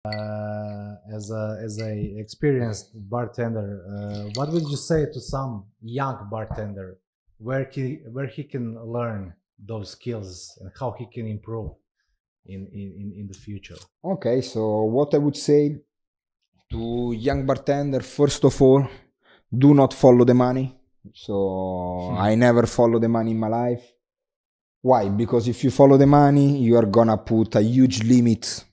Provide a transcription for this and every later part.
As a experienced bartender, what would you say to some young bartender where he can learn those skills and how he can improve in the future? Okay, so what I would say to young bartender, first of all, do not follow the money. So I never follow the money in my life. Why? Because if you follow the money, you are gonna put a huge limit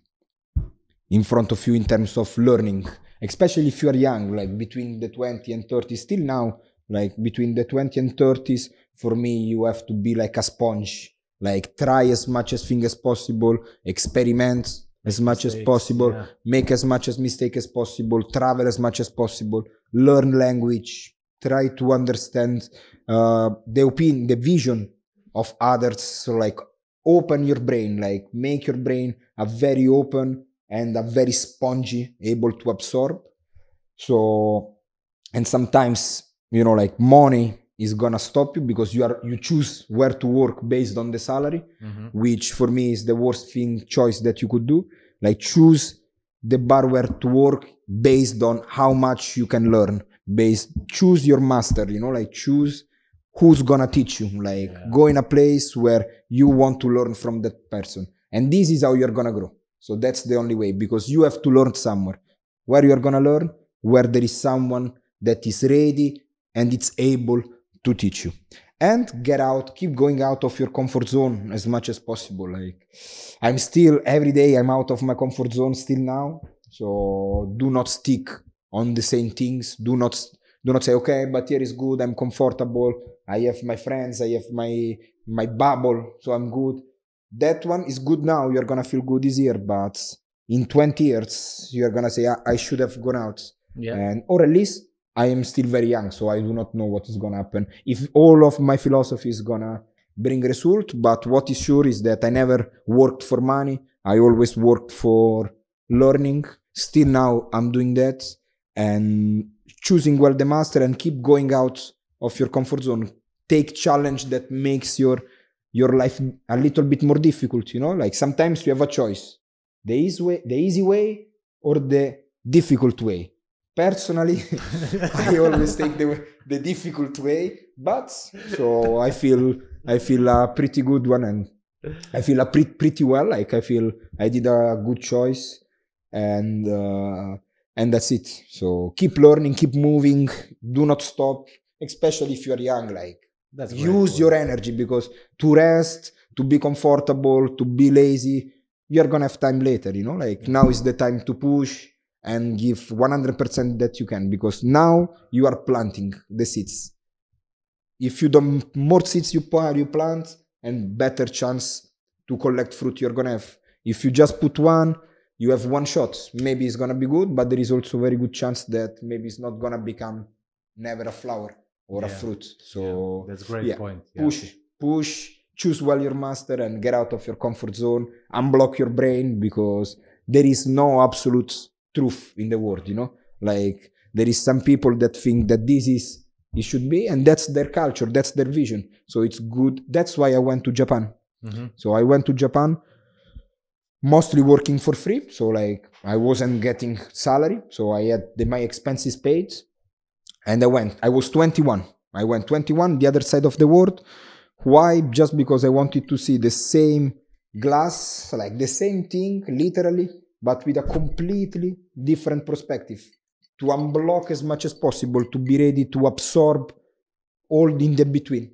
in front of you in terms of learning, especially if you are young, like between the 20 and 30. Still now, like between the 20 and 30s, for me, you have to be like a sponge, like try as much as things as possible, experiment as much as possible, yeah. make as much as mistake as possible, travel as much as possible, learn language, try to understand the opinion, the vision of others. So like open your brain, like make your brain a very open and a very spongy, able to absorb. So, and sometimes, you know, like money is gonna stop you because you choose where to work based on the salary, which for me is the worst choice that you could do. Like choose the bar where to work based on how much you can learn. Choose your master, you know, like choose who's gonna teach you. Like go in a place where you want to learn from that person, and this is how you're gonna grow. So that's the only way, because you have to learn somewhere. Where you are gonna learn? Where there is someone that is ready and it's able to teach you. And get out, keep going out of your comfort zone as much as possible. Like I'm still, every day I'm out of my comfort zone still now. So do not stick on the same things. Do not say, okay, but here is good, I'm comfortable, I have my friends, I have my bubble, so I'm good. That one is good now, you're gonna feel good this year, but in 20 years, you're gonna say, I should have gone out. And or at least I am still very young, so I do not know what is gonna happen. If all of my philosophy is gonna bring result, but what is sure is that I never worked for money. I always worked for learning. Still now I'm doing that, and choosing well the master and keep going out of your comfort zone. Take challenge that makes your life a little bit more difficult, you know? Like sometimes you have a choice. The easy way or the difficult way. Personally, I always take the difficult way, but so I feel a pretty good one, and I feel pretty well. Like I feel I did a good choice, and that's it. So keep learning, keep moving, do not stop, especially if you are young. Like use your energy, because to rest, to be comfortable, to be lazy, you're gonna have time later, you know? Like now is the time to push and give 100% that you can, because now you are planting the seeds. If you don't, more seeds you plant, and better chance to collect fruit you're gonna have. If you just put one, you have one shot. Maybe it's gonna be good, but there is also a very good chance that maybe it's not gonna become never a flower or a fruit. So that's a great point. Push, choose well your master, and get out of your comfort zone. Unblock your brain, because there is no absolute truth in the world, you know? Like there is some people that think that it should be, and that's their culture, that's their vision. So it's good. That's why I went to Japan. So I went to Japan mostly working for free. So like I wasn't getting salary. So I had my expenses paid, and I was 21. I went 21, the other side of the world. Why? Just because I wanted to see the same glass, like the same thing, literally, but with a completely different perspective. To unblock as much as possible, to be ready to absorb all in the between.